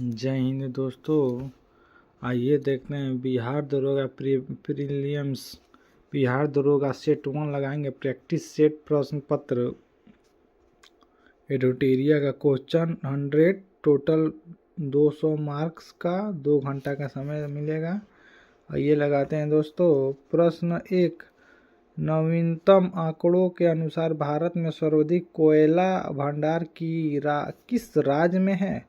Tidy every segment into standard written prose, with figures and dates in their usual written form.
जय हिंद दोस्तों। आइए देखते हैं बिहार दरोगा प्रीलिम्स बिहार दरोगा सेट 1 लगाएंगे प्रैक्टिस सेट प्रश्न पत्र एडोटेरिया का क्वेश्चन 100 टोटल 200 मार्क्स का 2 घंटा का समय मिलेगा। आइए लगाते हैं दोस्तों। प्रश्न 1, नवीनतम आंकड़ों के अनुसार भारत में सर्वाधिक कोयला भंडार किस राज्य में है?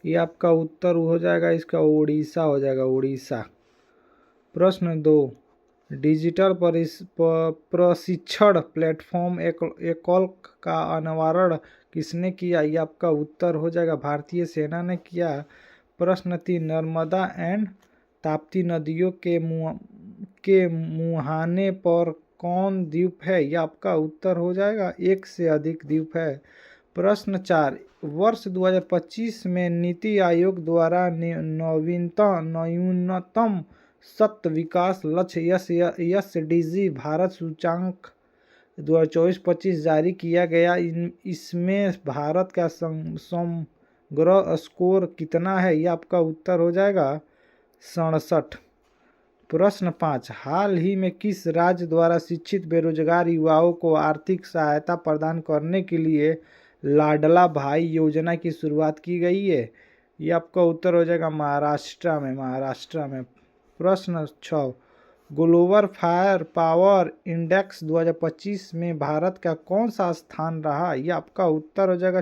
ये आपका उत्तर हो जाएगा, इसका उड़ीसा हो जाएगा, उड़ीसा। प्रश्न 2, डिजिटल प्रशिक्षण प्लेटफॉर्म एकॉल का अनावरण किसने किया? ये आपका उत्तर हो जाएगा, भारतीय सेना ने किया। प्रश्न 3, नर्मदा एंड ताप्ती नदियों के मुहाने पर कौन द्वीप है? यह आपका उत्तर हो जाएगा, एक से अधिक द्वीप है। प्रश्न 4, वर्ष 2025 में नीति आयोग द्वारा न्यूनतम सतत विकास लक्ष्य एसडीजी भारत सूचांक 2024-25 जारी किया गया। इसमें भारत का समग्र स्कोर कितना है? यह आपका उत्तर हो जाएगा 67। प्रश्न 5, हाल ही में किस राज्य द्वारा शिक्षित बेरोजगार युवाओं को आर्थिक सहायता प्रदान करने के लिए लाडला भाई योजना की शुरुआत की गई है? ये आपका उत्तर हो जाएगा महाराष्ट्र में। प्रश्न 6, ग्लोबल फायर पावर इंडेक्स 2025 में भारत का कौन सा स्थान रहा? ये आपका उत्तर हो जाएगा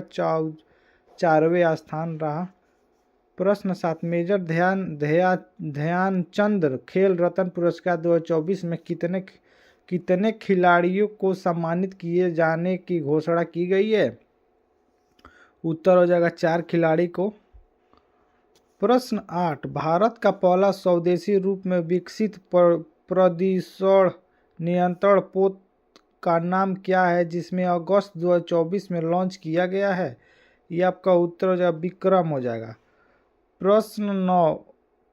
4वें स्थान रहा। प्रश्न 7, मेजर ध्यानचंद खेल रत्न पुरस्कार 2024 में कितने खिलाड़ियों को सम्मानित किए जाने की घोषणा की गई है? उत्तर हो जाएगा 4 खिलाड़ी को। प्रश्न 8, भारत का पहला स्वदेशी रूप में विकसित प्रदूषण नियंत्रण पोत का नाम क्या है, जिसमें अगस्त 2024 में लॉन्च किया गया है? यह आपका उत्तर हो जाएगा विक्रम हो जाएगा। प्रश्न 9,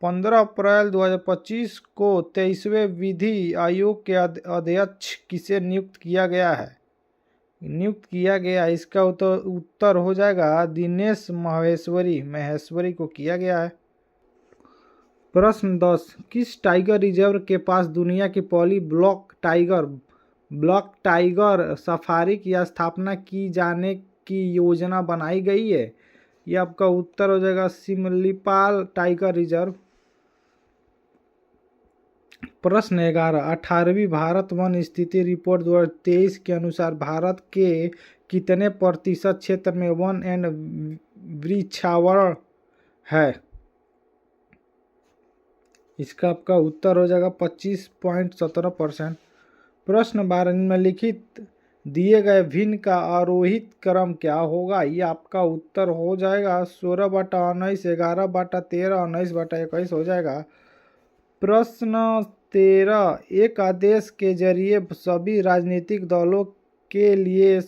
15 अप्रैल 2025 को 23वें विधि आयोग के अध्यक्ष किसे नियुक्त किया गया? इसका उत्तर हो जाएगा दिनेश महेश्वरी को किया गया है। प्रश्न 10, किस टाइगर रिजर्व के पास दुनिया की पहली ब्लैक टाइगर सफारी की स्थापना की जाने की योजना बनाई गई है? यह आपका उत्तर हो जाएगा सिमलीपाल टाइगर रिजर्व। प्रश्न 11, 18वीं भारत वन स्थिति रिपोर्ट 2023 के अनुसार भारत के कितने प्रतिशत क्षेत्र में वन एंड वृक्षावरण है? इसका आपका उत्तर हो जाएगा 25.17%। प्रश्न 12, निम्नलिखित दिए गए भिन्न का आरोहित क्रम क्या होगा? ये आपका उत्तर हो जाएगा 16/19, 11/13, 19/21 हो जाएगा। प्रश्न 13, एक आदेश के जरिए सभी राजनीतिक दलों के लिए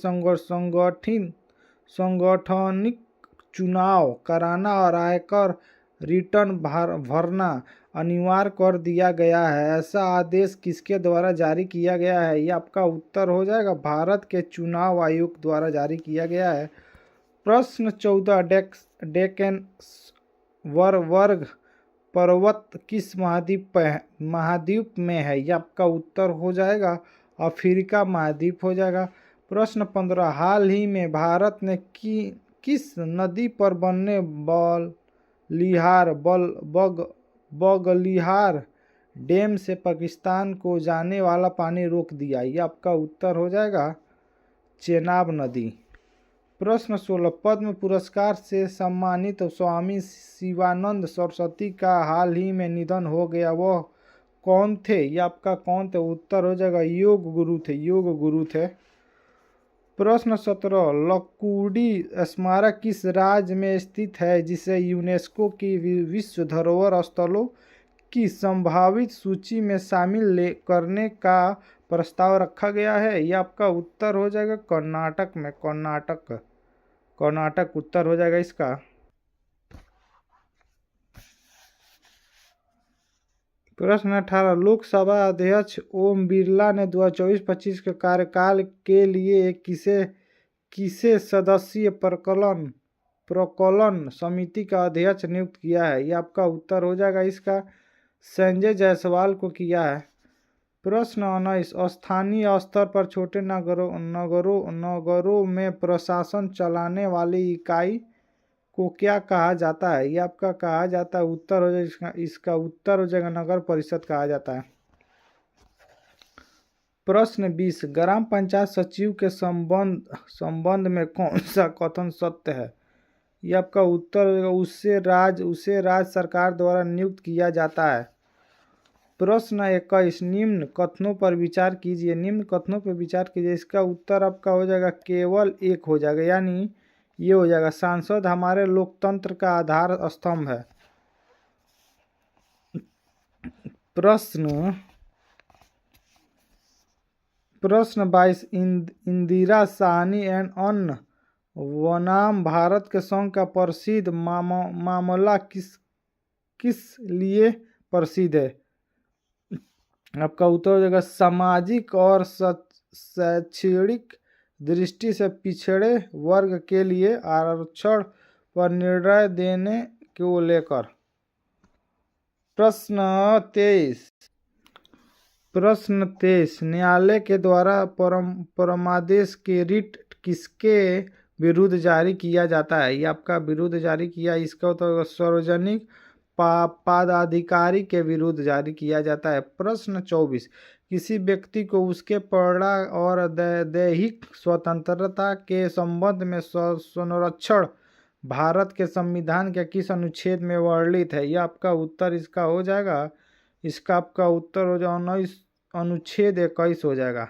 संगठनिक चुनाव कराना और आयकर रिटर्न भरना अनिवार्य कर दिया गया है। ऐसा आदेश किसके द्वारा जारी किया गया है? यह आपका उत्तर हो जाएगा भारत के चुनाव आयोग द्वारा जारी किया गया है। प्रश्न 14, डेक्कन वर्ग पर्वत किस महाद्वीप में है? यह आपका उत्तर हो जाएगा अफ्रीका महाद्वीप हो जाएगा। प्रश्न 15, हाल ही में भारत ने किस नदी पर बनने बगलिहार डैम से पाकिस्तान को जाने वाला पानी रोक दिया? यह आपका उत्तर हो जाएगा चेनाब नदी। प्रश्न 16, पद्म पुरस्कार से सम्मानित स्वामी शिवानंद सरस्वती का हाल ही में निधन हो गया, वह कौन थे? ये आपका कौन थे? उत्तर हो जाएगा योग गुरु थे। प्रश्न 17, लकुडी स्मारक किस राज्य में स्थित है, जिसे यूनेस्को की विश्व धरोहर स्थलों की संभावित सूची में शामिल करने का प्रस्ताव रखा गया है? यह आपका उत्तर हो जाएगा कर्नाटक उत्तर हो जाएगा इसका। प्रश्न 18, लोकसभा अध्यक्ष ओम बिरला ने 2024-25 के कार्यकाल के लिए किसे सदस्यीय प्रकलन समिति का अध्यक्ष नियुक्त किया है? ये आपका उत्तर हो जाएगा इसका संजय जायसवाल को किया है। प्रश्न 19, स्थानीय स्तर पर छोटे नगरों में प्रशासन चलाने वाली इकाई को क्या कहा जाता है? ये आपका कहा जाता है उत्तर हो जाएगा इसका उत्तर हो जाएगा नगर परिषद कहा जाता है। प्रश्न 20, ग्राम पंचायत सचिव के संबंध में कौन सा कथन सत्य है? ये आपका उत्तर हो जाएगा उसे राज्य सरकार द्वारा नियुक्त किया जाता है। प्रश्न 21, निम्न कथनों पर विचार कीजिए। निम्न कथनों पर विचार कीजिए, इसका उत्तर आपका हो जाएगा केवल एक हो जाएगा, यानी ये हो जाएगा सांसद हमारे लोकतंत्र का आधार स्तंभ है। प्रश्न 22, इंदिरा साहनी एंड अन्य बनाम भारत के संघ का प्रसिद्ध मामला किस लिए प्रसिद्ध है? आपका उत्तर हो जाएगा सामाजिक और शैक्षणिक दृष्टि से पिछड़े वर्ग के लिए आरक्षण पर निर्णय देने को लेकर। प्रश्न 23, न्यायालय के द्वारा परमादेश के रिट किसके विरुद्ध जारी किया जाता है? ये आपका विरुद्ध जारी किया, इसका तो सार्वजनिक पदाधिकारी के विरुद्ध जारी किया जाता है। प्रश्न 24, किसी व्यक्ति को उसके प्राण और दैहिक स्वतंत्रता के संबंध में संरक्षण भारत के संविधान के किस अनुच्छेद में वर्णित है? यह आपका उत्तर इसका हो जाएगा इसका आपका उत्तर हो जाएगा 19 अनुच्छेद 21 हो जाएगा।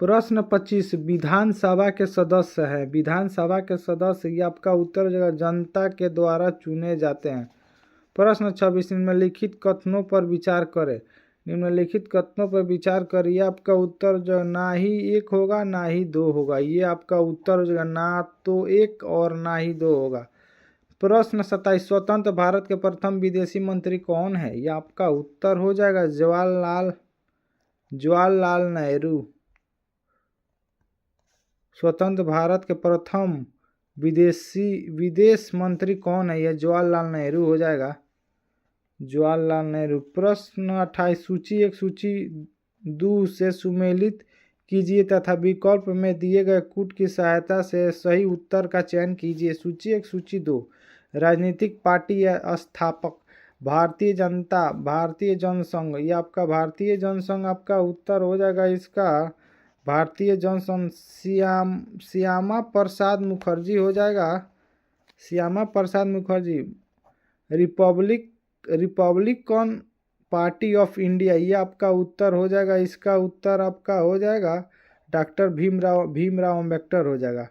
प्रश्न 25, विधानसभा के सदस्य है। विधानसभा के सदस्य ये आपका उत्तर हो जाएगा जनता के द्वारा चुने जाते हैं। प्रश्न 26, निम्नलिखित कथनों पर विचार करें। निम्नलिखित कथनों पर विचार करिए, आपका उत्तर जो ना ही एक होगा ना ही दो होगा। ये आपका उत्तर हो जाएगा ना तो एक और ना ही दो होगा। प्रश्न 27, स्वतंत्र भारत के प्रथम विदेशी मंत्री कौन है? यह आपका उत्तर हो जाएगा जवाहरलाल नेहरू। स्वतंत्र भारत के प्रथम विदेश मंत्री कौन है? यह जवाहरलाल नेहरू हो जाएगा, जवाहरलाल नेहरू। प्रश्न 28, सूची 1 सूची 2 से सुमेलित कीजिए तथा विकल्प में दिए गए कूट की सहायता से सही उत्तर का चयन कीजिए। सूची 1 सूची 2, राजनीतिक पार्टी या स्थापक भारतीय जनसंघ। ये आपका भारतीय जनसंघ आपका उत्तर हो जाएगा इसका भारतीय जनसंघ। श्यामा प्रसाद मुखर्जी हो जाएगा, Shyama Prasad Mukherjee. Republican party of India, ये आपका उत्तर हो जाएगा इसका उत्तर आपका हो जाएगा डॉक्टर भीमराव अम्बेडकर हो जाएगा।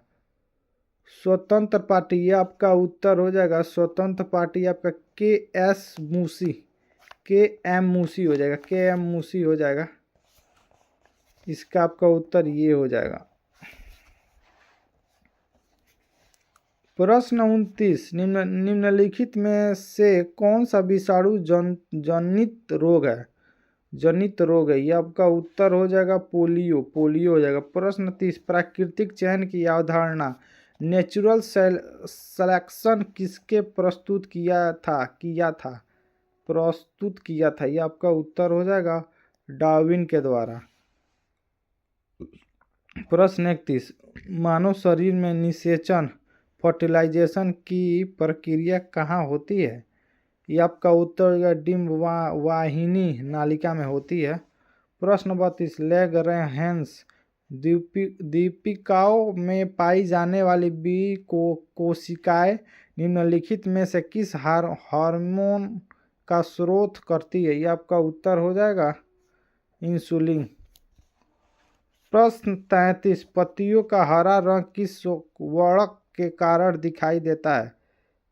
स्वतंत्र पार्टी, ये आपका उत्तर हो जाएगा स्वतंत्र पार्टी आपका के एम मूसी हो जाएगा, के.एम. मूसी हो जाएगा। इसका आपका उत्तर ये हो जाएगा। प्रश्न 29, निम्नलिखित में से कौन सा विषाणु जनित रोग है? ये आपका उत्तर हो जाएगा पोलियो हो जाएगा। प्रश्न 30, प्राकृतिक चयन की अवधारणा नेचुरल सिलेक्शन किसके प्रस्तुत किया था? ये आपका उत्तर हो जाएगा डार्विन के द्वारा। प्रश्न 31, मानव शरीर में निषेचन फर्टिलाइजेशन की प्रक्रिया कहाँ होती है? ये आपका उत्तर डिम्ब वाहिनी नालिका में होती है। प्रश्न 32, लैंगरहैंस दीपिकाओं में पाई जाने वाली बी कोशिकाएं निम्नलिखित में से किस हार्मोन का स्रोत करती है? ये आपका उत्तर हो जाएगा इंसुलिन। प्रश्न 33, पत्तियों का हरा रंग किस वर्णक के कारण दिखाई देता है?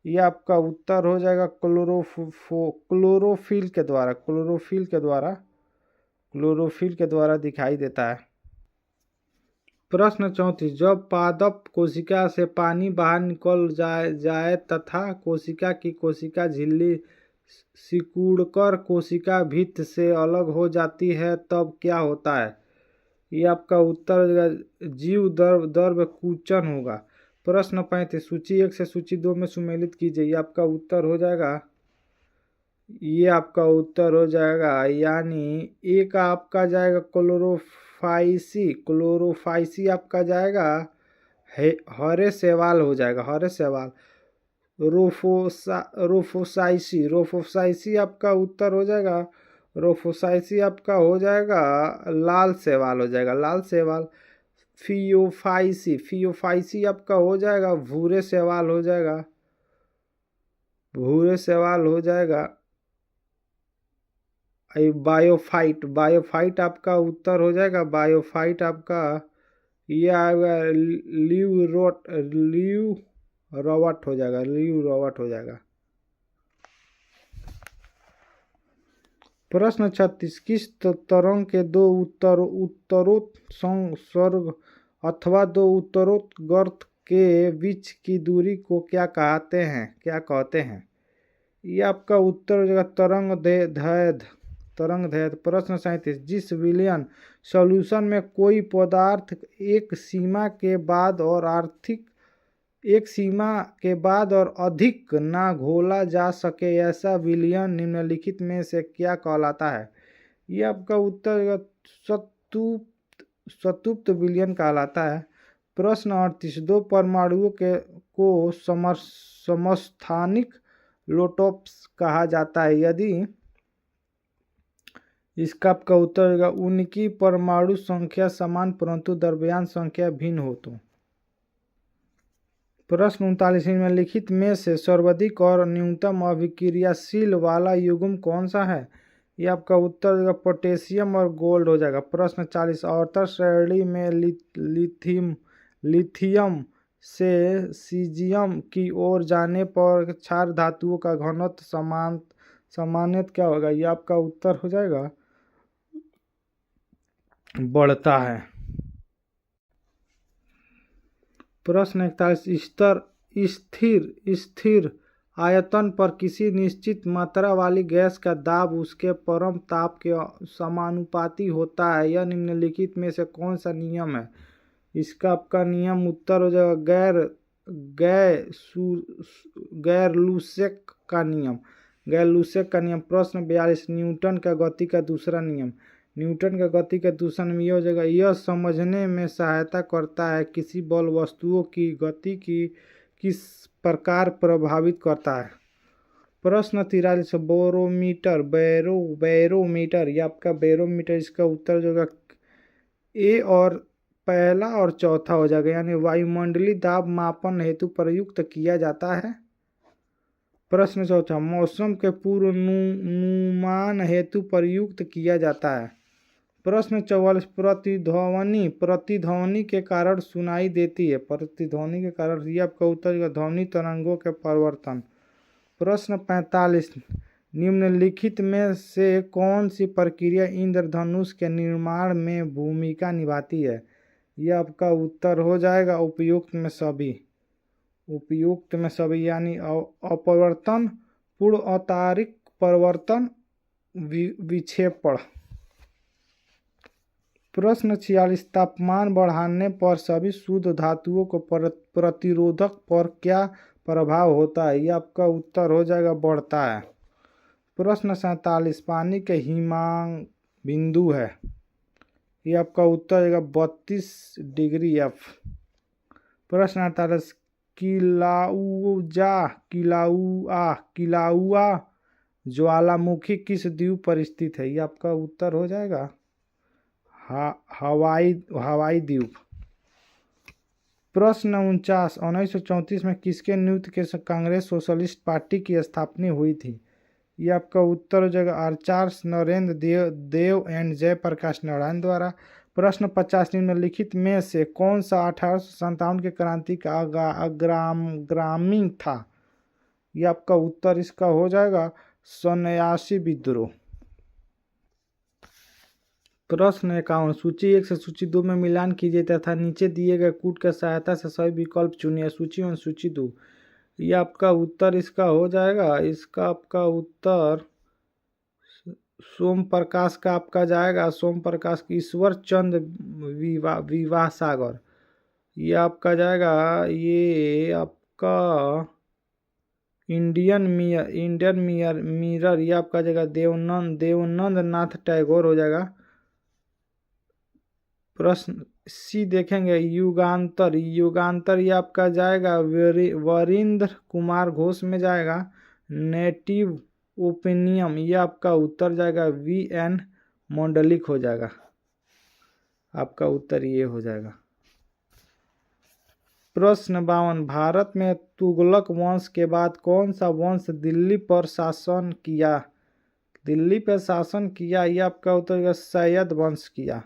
यह आपका उत्तर हो जाएगा क्लोरोफिल के द्वारा दिखाई देता है। प्रश्न 34, जब पादप कोशिका से पानी बाहर निकल जाए तथा कोशिका झिल्ली सिकुड़कर कोशिका भित्ति से अलग हो जाती है तब क्या होता है? ये आपका उत्तर जीव द्रव्य कुंचन होगा। प्रश्न 35 सूची 1 से सूची 2 में सुमेलित कीजिए। ये आपका उत्तर हो जाएगा, यानी एक आपका जाएगा क्लोरोफाइसी। क्लोरोफाइसी आपका जाएगा हरे सवाल हो जाएगा, हरे सवाल। रोफोसाइसी आपका उत्तर हो जाएगा, लाल सवाल हो जाएगा, लाल सवाल। फियोफाइसी आपका हो जाएगा भूरे सवाल हो जाएगा, भूरे सवाल हो जाएगा। बायोफाइट आपका उत्तर हो जाएगा, बायोफाइट आपका ये आएगा लीव रॉबर्ट हो जाएगा। प्रश्न 36 किस तरंग के दो उत्तरोत्सर्ग अथवा दो उत्तरोत्गर्त के बीच की दूरी को क्या कहते हैं? ये आपका उत्तर हो जाएगा तरंग दैर्ध्य। प्रश्न 37 जिस विलयन सॉल्यूशन में कोई पदार्थ एक सीमा के बाद और अधिक ना घोला जा सके, ऐसा विलयन निम्नलिखित में से क्या कहलाता है? ये आपका उत्तर संतृप्त विलयन कहलाता है। प्रश्न 38 दो परमाणुओं को समस्थानिक लोटॉप्स कहा जाता है यदि इसका आपका उत्तर होगा उनकी परमाणु संख्या समान परंतु द्रव्यमान संख्या भिन्न हो तो। प्रश्न 39 में लिखित में से सर्वाधिक और न्यूनतम अभिक्रियाशील वाला युग्म कौन सा है? ये आपका उत्तर होगा पोटेशियम और गोल्ड हो जाएगा। प्रश्न 40 अवतर श्रेणी में लिथियम से सीजियम की ओर जाने पर क्षार धातुओं का घनत्व सामान्यतः क्या होगा? ये आपका उत्तर हो जाएगा बढ़ता है। प्रश्न 41 स्थिर आयतन पर किसी निश्चित मात्रा वाली गैस का दाब उसके परम ताप के समानुपाती होता है, यह निम्नलिखित में से कौन सा नियम है? इसका आपका नियम उत्तर हो जाएगा गैर-लूसेक का नियम। प्रश्न 42 न्यूटन का गति का दूसरा नियम ये हो जाएगा यह समझने में सहायता करता है किसी बल वस्तुओं की गति की किस प्रकार प्रभावित करता है। प्रश्न 43 बैरोमीटर या आपका बैरोमीटर, इसका उत्तर जो होगा ए और पहला और चौथा हो जाएगा, यानी वायुमंडलीय दाब मापन हेतु प्रयुक्त किया जाता है। प्रश्न 4 मौसम के पूर्वानुमान हेतु प्रयुक्त किया जाता है। प्रश्न 44 प्रतिध्वनि के कारण सुनाई देती है, ये आपका उत्तर ध्वनि तरंगों के परिवर्तन। प्रश्न 45 निम्नलिखित में से कौन सी प्रक्रिया इंद्रधनुष के निर्माण में भूमिका निभाती है? यह आपका उत्तर हो जाएगा उपयुक्त में सभी, यानी अपवर्तन, पूर्ण आंतरिक परिवर्तन, विक्षेपण। प्रश्न 46 तापमान बढ़ाने पर सभी शुद्ध धातुओं को प्रतिरोधक पर क्या प्रभाव होता है? ये आपका उत्तर हो जाएगा बढ़ता है। प्रश्न 47 पानी के हिमांक बिंदु है, ये आपका उत्तर होगा 32 डिग्री F। प्रश्न 48 किलाउआ ज्वालामुखी किस द्वीप पर स्थित है? ये आपका उत्तर हो जाएगा हवाई द्वीप। प्रश्न 49 1934 में किसके नेतृत्व के कांग्रेस सोशलिस्ट पार्टी की स्थापना हुई थी? ये आपका उत्तर हो जाएगा आचार्य नरेंद्र देव एंड जयप्रकाश नारायण द्वारा। प्रश्न 50 निम्नलिखित में से कौन सा 1857 के क्रांति का अग्रामी था? ये आपका उत्तर इसका हो जाएगा सन्यासी विद्रोह। प्रश्न 51 सूची 1 से सूची 2 में मिलान कीजिए तथा नीचे दिए गए कूट की सहायता से सही विकल्प चुनिए। सूची 1 सूची 2, ये आपका उत्तर इसका हो जाएगा, इसका आपका उत्तर सोम प्रकाश का आपका जाएगा, सोम प्रकाश ईश्वर चंद्र विवाह सागर, ये आपका जाएगा, ये आपका इंडियन मिरर, ये आपका जाएगा देवानंद नाथ टैगोर हो जाएगा। प्रश्न सी देखेंगे, युगांतर ये आपका जाएगा वरिंद्र कुमार घोष में जाएगा। नेटिव ओपिनियम ये आपका उत्तर जाएगा VN मंडलिक हो जाएगा। आपका उत्तर ये हो जाएगा। प्रश्न 52, भारत में तुगलक वंश के बाद कौन सा वंश दिल्ली पर शासन किया? ये आपका उत्तर सैयद वंश किया।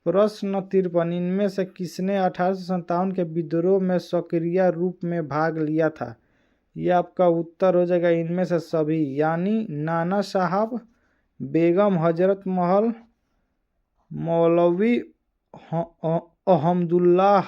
प्रश्न 53, इनमें से किसने 1857 के विद्रोह में सक्रिय रूप में भाग लिया था? ये आपका उत्तर हो जाएगा इनमें से सभी, यानी नाना साहब, बेगम हजरत महल, मौलवी अहमदुल्लाह।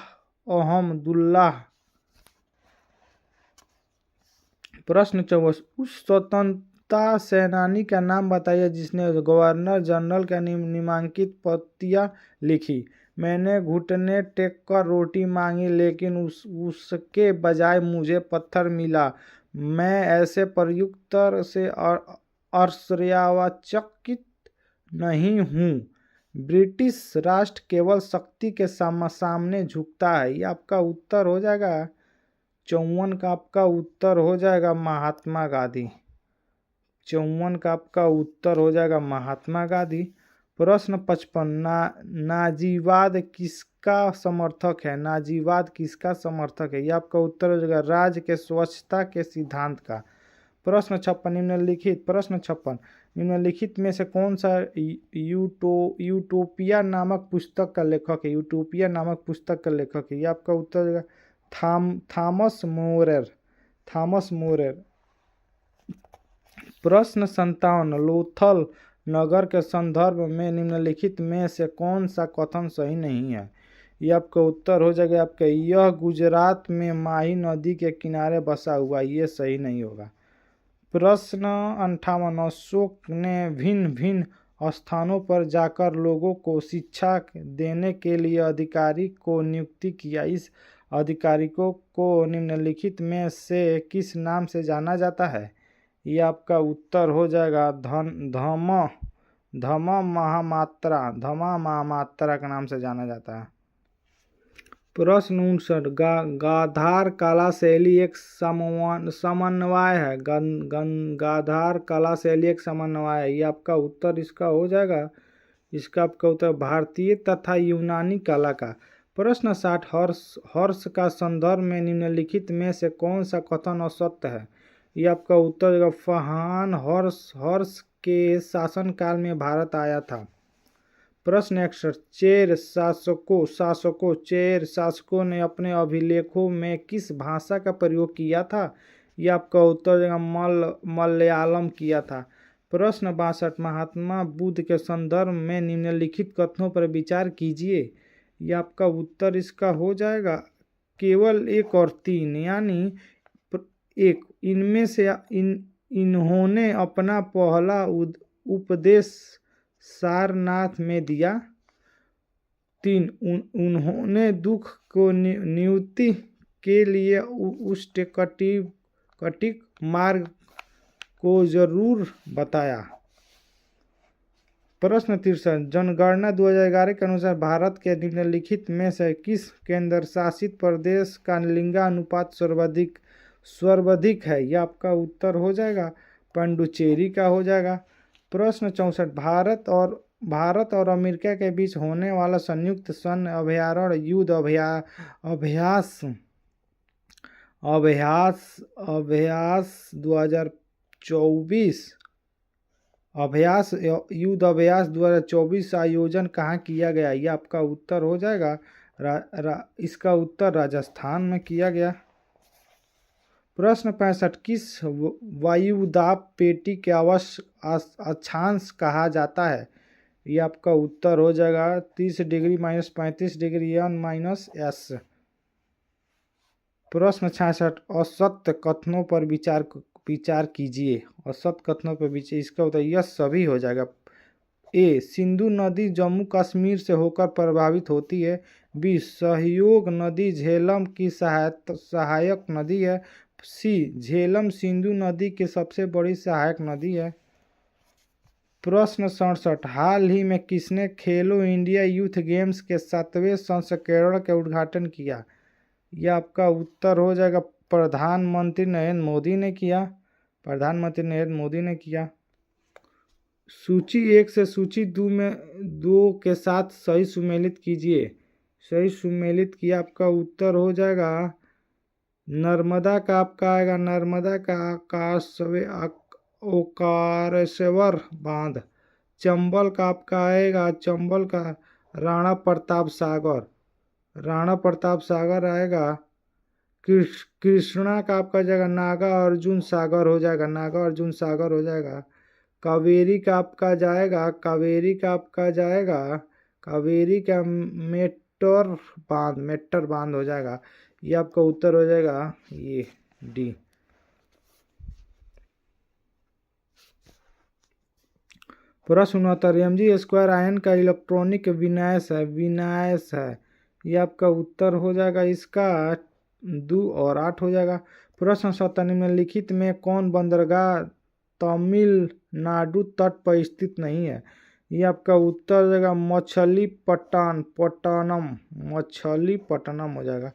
प्रश्न 54, उस स्वतंत्रता सेनानी का नाम बताइए जिसने गवर्नर जनरल का नामांकित पत्रियां लिखी। मैंने घुटने टेक कर रोटी मांगी लेकिन उसके बजाय मुझे पत्थर मिला। मैं ऐसे प्रयुक्त से आश्चर्यचकित नहीं हूँ। ब्रिटिश राष्ट्र केवल शक्ति के सामने झुकता है। ये आपका उत्तर हो जाएगा 54 का आपका उत्तर हो जाएगा महात्मा गांधी। 54 का आपका उत्तर हो जाएगा महात्मा गांधी। प्रश्न 55, नाजीवाद किसका समर्थक है? नाजीवाद किसका समर्थक है? ये आपका उत्तर हो जाएगा राज्य के स्वच्छता के सिद्धांत का। प्रश्न 56, निम्नलिखित में से कौन सा यूटोपिया नामक पुस्तक का लेखक है? यूटोपिया नामक पुस्तक का लेखक है। ये आपका उत्तर हो जाएगा थॉमस मोरेर। प्रश्न 57, लोथल नगर के संदर्भ में निम्नलिखित में से कौन सा कथन सही नहीं है? ये आपका उत्तर हो जाएगा आपका यह गुजरात में माही नदी के किनारे बसा हुआ। ये सही नहीं होगा। प्रश्न 58, अशोक ने भिन्न भिन्न स्थानों पर जाकर लोगों को शिक्षा देने के लिए अधिकारी को नियुक्त किया। इस अधिकारी को निम्नलिखित में से किस नाम से जाना जाता है? ये आपका उत्तर हो जाएगा धमा महामात्रा के नाम से जाना जाता है। प्रश्न 59, गाधार कला शैली एक समन्वय है। गाधार कला शैली एक समन्वय है। ये आपका उत्तर इसका हो जाएगा, इसका आपका उत्तर भारतीय तथा यूनानी कला का। प्रश्न 60, हर्ष का संदर्भ में निम्नलिखित में से कौन सा कथन असत्य है? ये आपका उत्तर होगा फरहान हर्ष के शासनकाल में भारत आया था। प्रश्न 61, चेर शासकों ने अपने अभिलेखों में किस भाषा का प्रयोग किया था? ये आपका उत्तर मलयालम किया था। प्रश्न 62, महात्मा बुद्ध के संदर्भ में निम्नलिखित कथनों पर विचार कीजिए। ये आपका उत्तर इसका हो जाएगा केवल 1 और 3, यानी 1, इनमें से इन्होंने अपना पहला उपदेश सारनाथ में दिया। 3, उन्होंने दुख को निवृत्ति के लिए उष्टकटिक मार्ग को जरूर बताया। प्रश्न 63, जनगणना 2011 के अनुसार भारत के निम्नलिखित में से किस केंद्र शासित प्रदेश का लिंगानुपात सर्वाधिक है? यह आपका उत्तर हो जाएगा पुडुचेरी का हो जाएगा। प्रश्न 64, भारत और अमेरिका के बीच होने वाला संयुक्त सैन्य अभ्यारण्य युद्ध अभ्यास 2024 आयोजन कहाँ किया गया? ये आपका उत्तर हो जाएगा इसका उत्तर राजस्थान में किया गया। प्रश्न 65, किस वायुदाब पेटी के अक्षांश कहा जाता है? ये आपका उत्तर हो जाएगा 30 डिग्री - 35 डिग्री N-S। प्रश्न 66, असत्य कथनों पर विचार कीजिए। असत्य कथनों पर विचार, इसका उत्तर यह सभी हो जाएगा। ए, सिंधु नदी जम्मू कश्मीर से होकर प्रभावित होती है। बी सहयोग नदी झेलम की सहायक नदी है। सी झेलम सिंधु नदी की सबसे बड़ी सहायक नदी है। प्रश्न 67, हाल ही में किसने खेलो इंडिया यूथ गेम्स के 7वें संस्करण का उद्घाटन किया? यह आपका उत्तर हो जाएगा प्रधानमंत्री नरेंद्र मोदी ने किया। प्रधानमंत्री नरेंद्र मोदी ने किया। सूची 1 से सूची 2 में 2 के साथ सही सुमेलित कीजिए। सही सुमेलित किया, आपका उत्तर हो जाएगा नर्मदा का आपका आएगा नर्मदा का ओकारेश्वर बांध। चंबल का आपका आएगा चंबल का राणा प्रताप सागर। राणा प्रताप सागर आएगा। कृष्णा का आपका जाएगा नागा अर्जुन सागर हो जाएगा। नागा अर्जुन सागर हो जाएगा। कावेरी का आपका जाएगा कावेरी का मेट्टर बांध हो जाएगा। ये आपका उत्तर हो जाएगा ये डी। प्रश्न 69, mg² आयन का इलेक्ट्रॉनिक विन्यास है। ये आपका उत्तर हो जाएगा इसका 2 और 8 हो जाएगा। प्रश्न 70, निम्नलिखित में कौन बंदरगाह तमिलनाडु तट पर स्थित नहीं है? ये आपका उत्तर हो जाएगा मछलीपट्टनम हो जाएगा।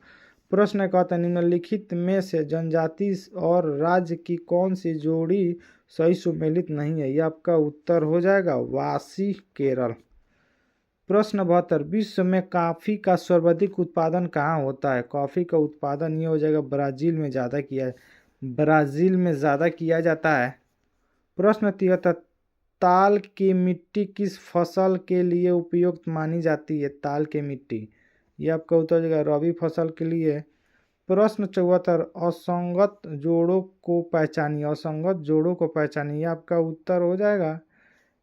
प्रश्न कहता है निम्नलिखित में से जनजाति और राज्य की कौन सी जोड़ी सही सुमेलित नहीं है? ये आपका उत्तर हो जाएगा वासी केरल। प्रश्न 72, विश्व में कॉफी का सर्वाधिक उत्पादन कहाँ होता है? कॉफी का उत्पादन ये हो जाएगा ब्राजील में ज़्यादा किया जाता है। प्रश्न 73, ताल की मिट्टी किस फसल के लिए उपयुक्त मानी जाती है? ताल की मिट्टी, ये आपका उत्तर हो जाएगा रबी फसल के लिए। प्रश्न 74, असंगत जोड़ों को पहचानिए। आपका उत्तर हो जाएगा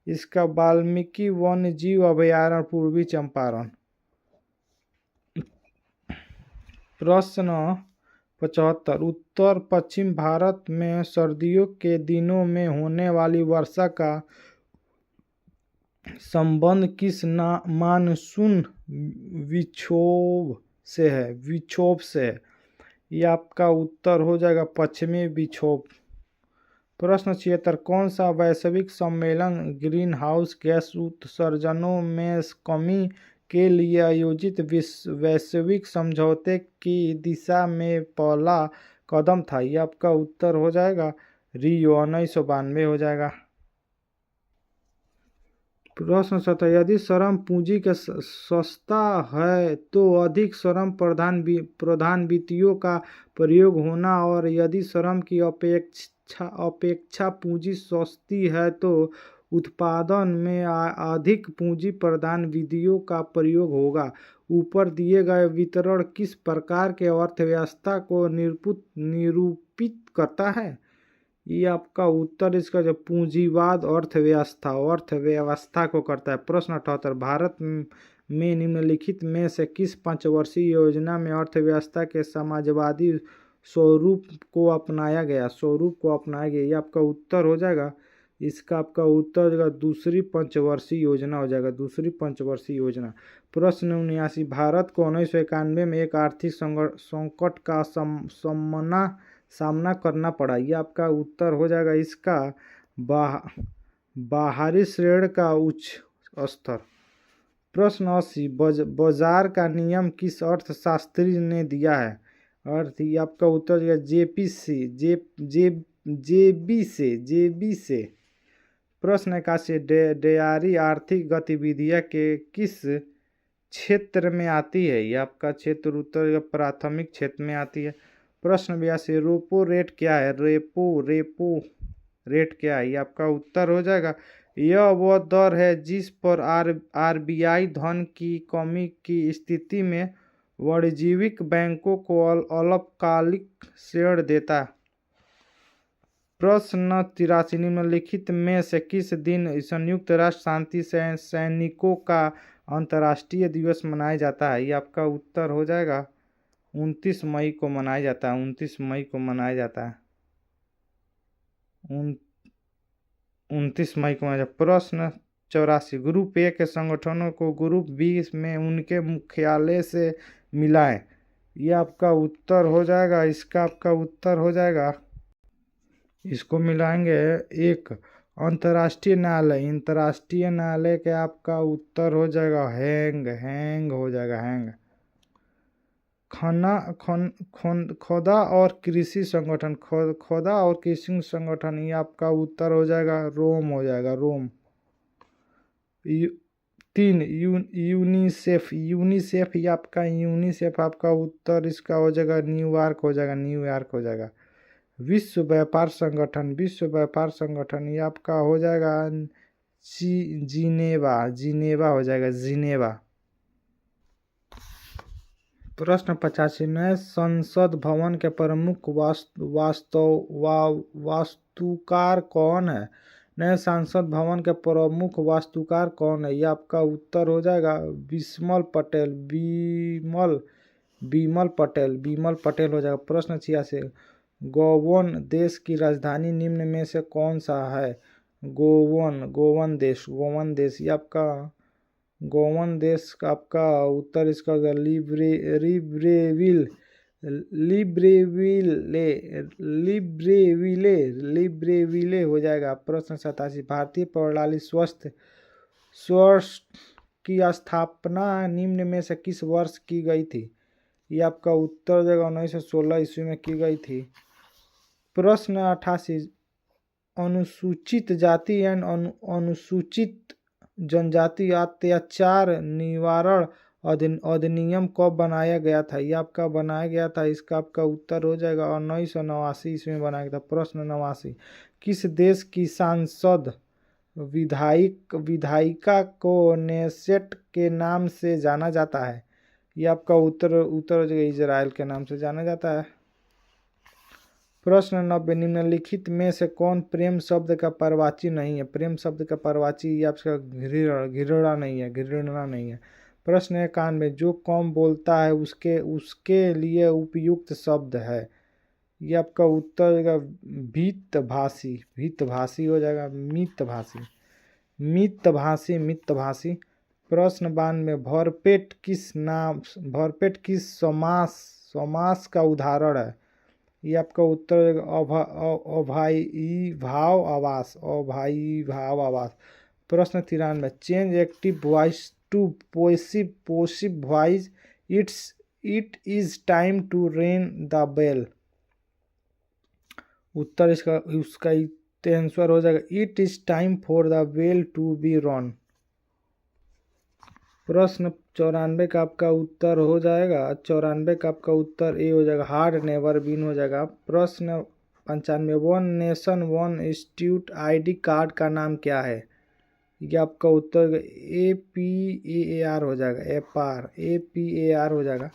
इसका वाल्मीकि वन्य जीव अभयारण्य पूर्वी चंपारण। प्रश्न 75, उत्तर पश्चिम भारत में सर्दियों के दिनों में होने वाली वर्षा का संबंध किस मानसून विक्षोभ से है? ये आपका उत्तर हो जाएगा पश्चिमी विक्षोभ। प्रश्न 76, कौन सा वैश्विक सम्मेलन ग्रीन हाउस गैस उत्सर्जनों में कमी के लिए आयोजित वैश्विक समझौते की दिशा में पहला कदम था? ये आपका उत्तर हो जाएगा रियो 1992 हो जाएगा। प्रश्न 77, यदि श्रम पूंजी के सस्ता है तो अधिक श्रम प्रधान वित्तियों का प्रयोग होना, और यदि श्रम की अपेक्षा पूंजी सस्ती है तो उत्पादन में अधिक पूंजी प्रधान विधियों का प्रयोग होगा। ऊपर दिए गए वितरण किस प्रकार के अर्थव्यवस्था को निरूपित करता है? ये आपका उत्तर इसका जो पूंजीवाद अर्थव्यवस्था को करता है। प्रश्न 78, भारत में निम्नलिखित में से किस पंचवर्षीय योजना में अर्थव्यवस्था के समाजवादी स्वरूप को अपनाया गया? ये आपका उत्तर हो जाएगा इसका आपका उत्तर हो जाएगा दूसरी पंचवर्षीय योजना हो जाएगा। दूसरी पंचवर्षीय योजना। प्रश्न 79, भारत को 1991 में एक आर्थिक संकट का सामना करना पड़ा। ये आपका उत्तर हो जाएगा इसका बाहरी ऋण का उच्च स्तर। प्रश्न 80, बाजार का नियम किस अर्थशास्त्री ने दिया है? ये आपका उत्तर हो जेबी से। प्रश्न 81, डेयरी आर्थिक गतिविधियां के किस क्षेत्र में आती है? ये आपका क्षेत्र उत्तर प्राथमिक क्षेत्र में आती है। प्रश्न 82, रेपो रेट क्या है? रेपो रेट क्या है? ये आपका उत्तर हो जाएगा यह वह दर है जिस पर आरबीआई धन की कमी की स्थिति में वाणिज्यिक बैंकों को अल्पकालिक ऋण देता है। प्रश्न 83, निम्नलिखित में से किस दिन संयुक्त राष्ट्र शांति सैनिकों का अंतर्राष्ट्रीय दिवस मनाया जाता है? ये आपका उत्तर हो जाएगा 29 मई को मनाया जाता है। 29 मई को मनाया जाता है। 29 मई को मनाया। प्रश्न 84। ग्रुप ए के संगठनों को ग्रुप बी में उनके मुख्यालय से मिलाएं। ये आपका उत्तर हो जाएगा, इसका आपका उत्तर हो जाएगा, इसको मिलाएंगे। एक अंतर्राष्ट्रीय न्यायालय, अंतर्राष्ट्रीय न्यायालय के आपका उत्तर हो जाएगा हैंग हो जाएगा हैंग। खोदा और कृषि संगठन, खोदा और कृषि संगठन, ये आपका उत्तर हो जाएगा रोम हो जाएगा रोम। 3 यूनिसेफ, यूनिसेफ ये आपका यूनिसेफ आपका उत्तर इसका हो जाएगा न्यूयॉर्क हो जाएगा, न्यूयॉर्क हो जाएगा। विश्व व्यापार संगठन, विश्व व्यापार संगठन ये आपका हो जाएगा जिनेवा, जिनेवा हो जाएगा जिनेवा। प्रश्न 85। नए संसद भवन के प्रमुख वास्तुकार कौन है? नए संसद भवन के प्रमुख वास्तुकार कौन है? ये आपका उत्तर हो जाएगा बिमल पटेल, बिमल पटेल, बिमल पटेल हो जाएगा। प्रश्न 86। गोवन देश की राजधानी निम्न में से कौन सा है? गोवन देश, गोवन देश ये आपका गोवन देश का आपका उत्तर इसका होगा लिब्रेविले हो जाएगा। प्रश्न 87। भारतीय प्रणाली स्वास्थ्य की स्थापना निम्न में से किस वर्ष की गई थी? ये आपका उत्तर हो जाएगा 1916 ईस्वी में की गई थी। प्रश्न 88। अनुसूचित जाति एवं अनुसूचित जनजाति अत्याचार निवारण अधिनियम कब बनाया गया था? ये आपका बनाया गया था, इसका आपका उत्तर हो जाएगा 1989 ईस्वी में बनाया गया था। प्रश्न 89। किस देश की सांसद विधायिका को नेसेट के नाम से जाना जाता है? ये आपका उत्तर हो जाएगा इजराइल के नाम से जाना जाता है। प्रश्न 90। निम्नलिखित में से कौन प्रेम शब्द का पर्यायवाची नहीं है? प्रेम शब्द का पर्यायवाची ये आपका घृणा नहीं है, घृणा नहीं है। प्रश्न 91। जो कम बोलता है उसके लिए उपयुक्त शब्द है? ये आपका उत्तर हो जाएगा भीतभाषी, भीतभाषी हो जाएगा मितभाषी, मितभाषी, मितभाषी। प्रश्न 92। भरपेट किस समास का उदाहरण है? ये आपका उत्तर हो जाएगा अभाईभाव आवास, अभाईभाव आवास। प्रश्न 93। Change active voice to passive voice, it is time to ring the bell. उत्तर उसका आंसर हो जाएगा it is time for the bell to be run. प्रश्न 94 का आपका उत्तर हो जाएगा, 94 का आपका उत्तर ए हो जाएगा हार्ड नेवर बीन हो जाएगा। प्रश्न 95। One nation one institute ID card का नाम क्या है? ये आपका उत्तर APAR हो जाएगा, APAR हो जाएगा।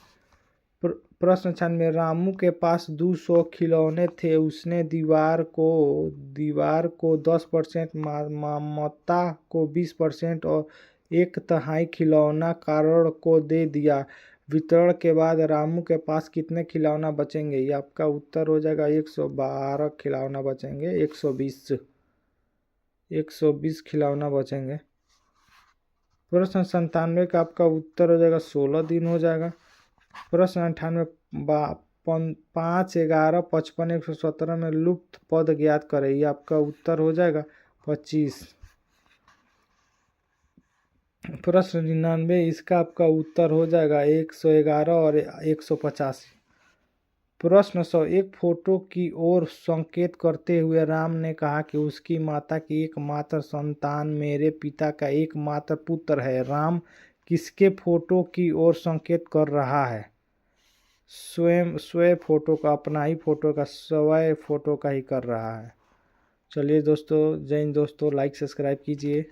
प्रश्न 96। रामू के पास 200 खिलौने थे, उसने दीवार को 10%, ममता को 20% और 1/3 खिलौना कारण को दे दिया। वितरण के बाद रामू के पास कितने खिलौना बचेंगे? ये आपका उत्तर हो जाएगा 112 खिलौना बचेंगे, 120 खिलौना बचेंगे। प्रश्न 97 का आपका उत्तर हो जाएगा 16 दिन हो जाएगा। प्रश्न 98। 5, 11, 55, 117 में लुप्त पद ज्ञात करें। ये आपका उत्तर हो जाएगा 25। प्रश्न 99। इसका आपका उत्तर हो जाएगा 111 और 185। प्रश्न 100। एक फोटो की ओर संकेत करते हुए राम ने कहा कि उसकी माता की एकमात्र संतान मेरे पिता का एकमात्र पुत्र है। राम किसके फोटो की ओर संकेत कर रहा है? स्वयं फोटो का, अपना ही फोटो का, स्वयं फोटो का ही कर रहा है। चलिए दोस्तों, जय हिंद दोस्तों, लाइक सब्सक्राइब कीजिए।